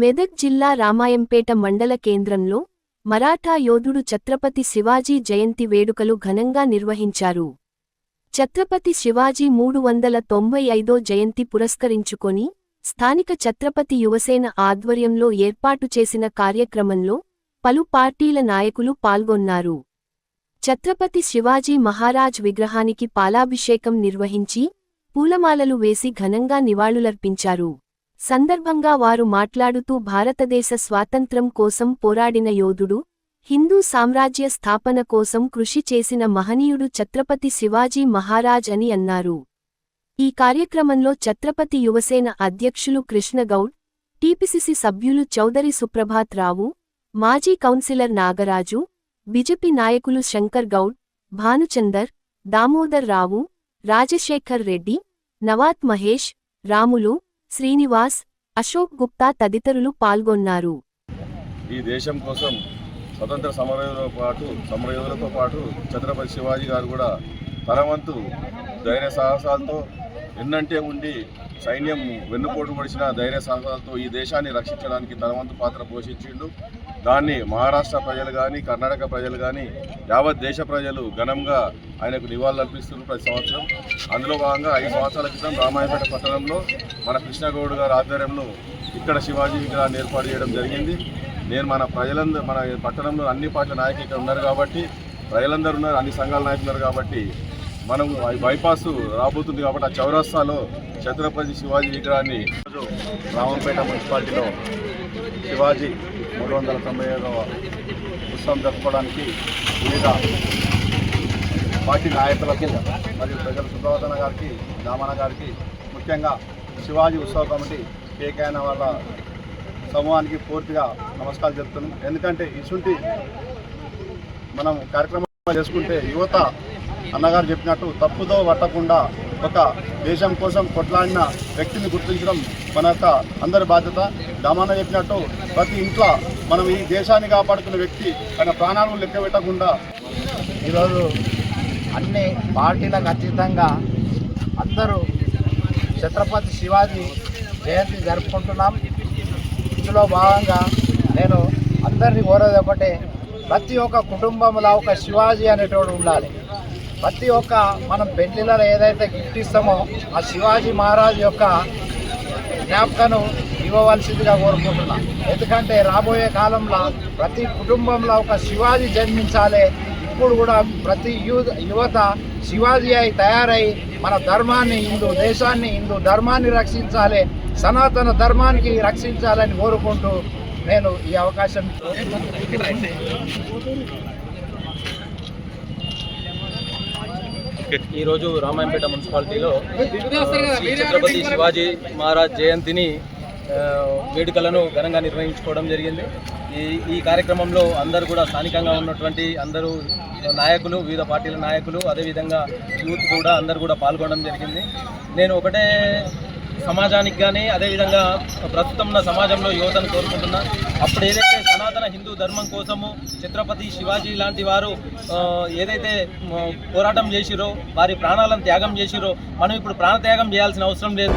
మెదక్ జిల్లా రామాయంపేట మండల కేంద్రంలో మరాఠా యోధుడు ఛత్రపతి శివాజీ జయంతి వేడుకలు ఘనంగా నిర్వహించారు. ఛత్రపతి శివాజీ 395వ జయంతి పురస్కరించుకొని స్థానిక ఛత్రపతి యువసేన ఆధ్వర్యంలో ఏర్పాటు చేసిన కార్యక్రమంలో పలు పార్టీల నాయకులు పాల్గొన్నారు. ఛత్రపతి శివాజీ మహారాజ్ విగ్రహానికి పాలాభిషేకం నిర్వహించి పూలమాలలు వేసి ఘనంగా నివాళులర్పించారు. సందర్భంగా వారు మాట్లాడుతూ భారతదేశ స్వాతంత్ర్యం కోసం పోరాడిన యోధుడు, హిందూ సామ్రాజ్య స్థాపన కోసం కృషి చేసిన మహనీయుడు ఛత్రపతి శివాజీ మహారాజ్ అని అన్నారు. ఈ కార్యక్రమంలో ఛత్రపతి యువసేన అధ్యక్షులు కృష్ణగౌడ్, టీపీసీసీ సభ్యులు చౌదరి సుప్రభాత్ రావు, మాజీ కౌన్సిలర్ నాగరాజు, బీజేపీ నాయకులు శంకర్ గౌడ్, భానుచందర్, దామోదర్ రావు, రాజశేఖర్ రెడ్డి, నవాత్ మహేష్, రాములు, శ్రీనివాస్, అశోక్ గుప్తా తదితరులు పాల్గొన్నారు. ఈ దేశం కోసం స్వతంత్ర సమరయోధులతో పాటు ఛత్రపతి శివాజీ గారు కూడా తన వంతు ధైర్య సాహసాలతో ఎన్నంటే ఉండి సైన్యం వెన్నుపోటు పొడిచిన ధైర్య సాహసాలతో ఈ దేశాన్ని రక్షించడానికి తన వంతు పాత్ర పోషించిండు. దాన్ని మహారాష్ట్ర ప్రజలు కానీ, కర్ణాటక ప్రజలు కానీ, యావత్ దేశ ప్రజలు ఘనంగా ఆయనకు నివాళులర్పిస్తున్నారు ప్రతి సంవత్సరం. అందులో భాగంగా 5 సంవత్సరాల క్రితం రామాయపేట పట్టణంలో మన కృష్ణగౌడ్ గారి ఆధ్వర్యంలో ఇక్కడ శివాజీ విగ్రహాన్ని ఏర్పాటు చేయడం జరిగింది. నేను మన పట్టణంలో అన్ని పార్టీల నాయకులు ఇక్కడ ఉన్నారు కాబట్టి, ప్రజలందరూ ఉన్నారు, అన్ని సంఘాల నాయకులు ఉన్నారు కాబట్టి, మనం బైపాస్ రాబోతుంది కాబట్టి ఆ చౌరస్తాలో ఛత్రపతి శివాజీ విగ్రహాన్ని రామంపేట మున్సిపాలిటీలో శివాజీ 395వ ఉత్సవం జరుపుకోవడానికి వివిధ పార్టీ నాయకులకు మరియు ప్రజల సుబ్రహ్మణ్య గారికి, రామన్న గారికి, ముఖ్యంగా శివాజీ ఉత్సవ కమిటీ కేకైన వాళ్ళ సమూహానికి పూర్తిగా నమస్కారాలు చెప్తున్నాం. ఎందుకంటే ఇటువంటి మనం కార్యక్రమాలు చేసుకుంటే యువత అన్నగారు చెప్పినట్టు తప్పుదో పట్టకుండా ఒక దేశం కోసం కొట్లాడిన వ్యక్తిని గుర్తించడం మన యొక్క అందరి బాధ్యత. దామన్న చెప్పినట్టు ప్రతి ఇంట్లో మనం ఈ దేశాన్ని కాపాడుతున్న వ్యక్తి ఆయన ప్రాణాలను లెక్క పెట్టకుండా ఈరోజు అన్ని పార్టీలకు అతీతంగా అందరూ ఛత్రపతి శివాజీ జయంతి జరుపుకుంటున్నాం. ఇందులో భాగంగా నేను అందరినీ కోరేది ఒకటే, ప్రతి ఒక్క కుటుంబంలో ఒక శివాజీ అనేటోడు ఉండాలి. ప్రతి ఒక్క మనం పెళ్లిళ్ళలో ఏదైతే గిఫ్ట్ ఇస్తామో ఆ శివాజీ మహారాజ్ యొక్క జ్ఞాపకను ఇవ్వవలసిందిగా కోరుకుంటున్నాం. ఎందుకంటే రాబోయే కాలంలో ప్రతి కుటుంబంలో ఒక శివాజీ జన్మించాలి. ఇప్పుడు కూడా ప్రతి యువత శివాజీ అయి తయారై మన ధర్మాన్ని, హిందూ దేశాన్ని, హిందూ ధర్మాన్ని రక్షించాలి, సనాతన ధర్మానికి రక్షించాలని కోరుకుంటూ నేను ఈ అవకాశం ఈరోజు రామాయంపేట మున్సిపాలిటీలో ఛత్రపతి శివాజీ మహారాజ్ జయంతిని వేడుకలను ఘనంగా నిర్వహించుకోవడం జరిగింది. ఈ కార్యక్రమంలో అందరూ కూడా స్థానికంగా ఉన్నటువంటి అందరూ నాయకులు, వివిధ పార్టీల నాయకులు, అదేవిధంగా యూత్ కూడా అందరూ కూడా పాల్గొనడం జరిగింది. నేను ఒకటే సమాజానికి కానీ, అదేవిధంగా ప్రస్తుతం ఉన్న సమాజంలో యువతను కోరుకుంటున్నా, అప్పుడు ఏదైతే సనాతన హిందూ ధర్మం కోసము ఛత్రపతి శివాజీ లాంటి వారు ఏదైతే పోరాటం చేసిరో, వారి ప్రాణాలను త్యాగం చేసిరో, మనం ఇప్పుడు ప్రాణత్యాగం చేయాల్సిన అవసరం లేదు.